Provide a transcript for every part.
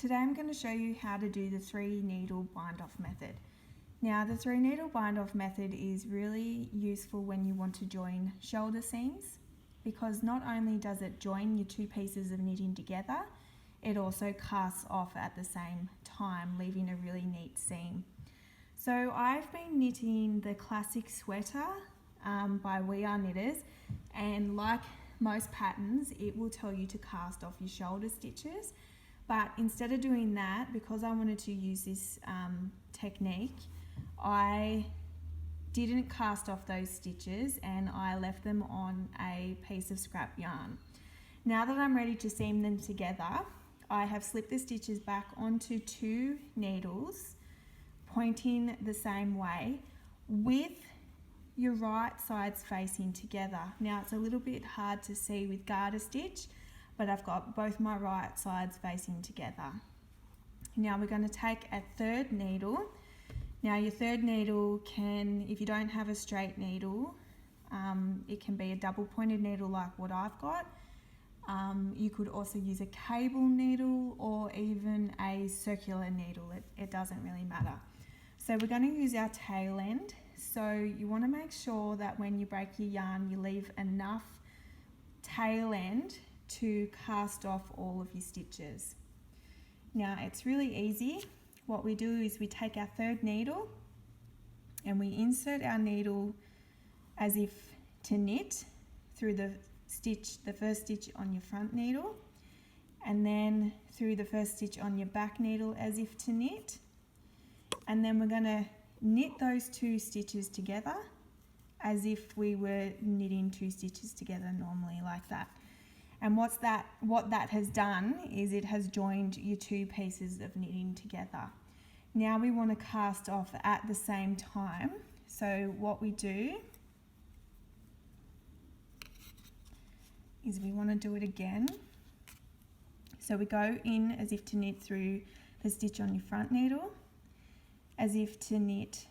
Today I'm going to show you how to do the 3-needle bind-off method. Now the 3-needle bind-off method is really useful when you want to join shoulder seams, because not only does it join your two pieces of knitting together, it also casts off at the same time, leaving a really neat seam. So I've been knitting the classic sweater by We Are Knitters, and like most patterns it will tell you to cast off your shoulder stitches. But instead of doing that, because I wanted to use this technique, I didn't cast off those stitches and I left them on a piece of scrap yarn. Now that I'm ready to seam them together, I have slipped the stitches back onto 2 needles, pointing the same way, with your right sides facing together. Now it's a little bit hard to see with garter stitch, but I've got both my right sides facing together. Now we're going to take a 3rd needle. Now your 3rd needle can, if you don't have a straight needle, it can be a double pointed needle like what I've got. You could also use a cable needle or even a circular needle, it doesn't really matter. So we're going to use our tail end. So you want to make sure that when you break your yarn you leave enough tail end to cast off all of your stitches. Now it's really easy. What we do is we take our 3rd needle and we insert our needle as if to knit through the first stitch on your front needle, and then through the first stitch on your back needle as if to knit, and then we're going to knit those 2 stitches together as if we were knitting 2 stitches together normally, like that. And what that has done is it has joined your 2 pieces of knitting together. Now we want to cast off at the same time. So what we do is we want to do it again. So we go in as if to knit through the stitch on your front needle, as if to knit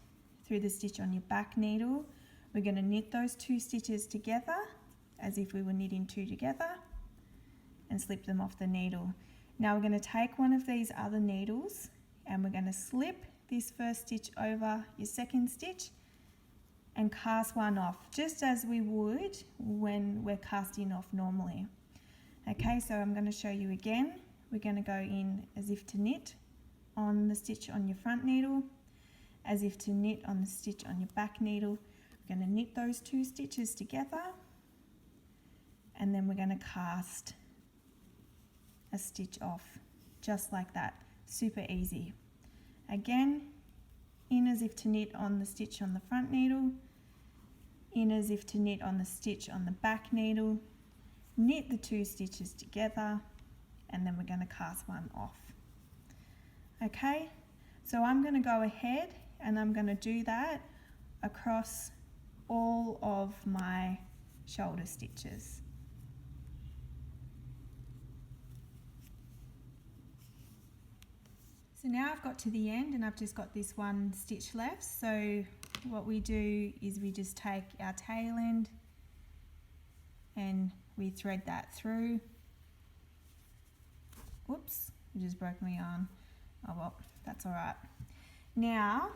through the stitch on your back needle. We're going to knit those 2 stitches together as if we were knitting 2 together, and slip them off the needle. Now we're going to take one of these other needles and we're going to slip this first stitch over your 2nd stitch and cast one off, just as we would when we're casting off normally. Okay, so I'm going to show you again. We're going to go in as if to knit on the stitch on your front needle, as if to knit on the stitch on your back needle. We're going to knit those 2 stitches together, and then we're going to cast a stitch off, just like that. Super easy. Again, in as if to knit on the stitch on the front needle, in as if to knit on the stitch on the back needle, knit the 2 stitches together, and then we're going to cast one off. Okay, so I'm going to go ahead and I'm going to do that across all of my shoulder stitches. So now I've got to the end and I've just got this 1 stitch left. So what we do is we just take our tail end and we thread that through. Whoops, I just broke my yarn. Oh well, that's alright. Now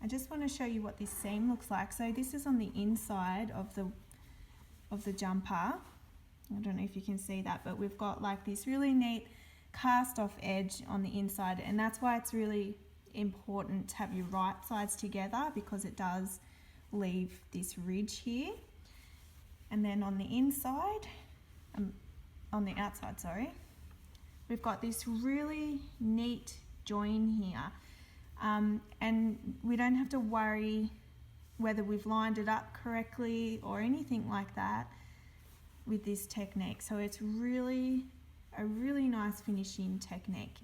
I just want to show you what this seam looks like. So this is on the inside of the jumper. I don't know if you can see that, but we've got like this really neat cast off edge on the inside, and that's why it's really important to have your right sides together, because it does leave this ridge here. And then on the inside, on the outside, sorry, we've got this really neat join here, and we don't have to worry whether we've lined it up correctly or anything like that with this technique. So it's really a really nice finishing technique.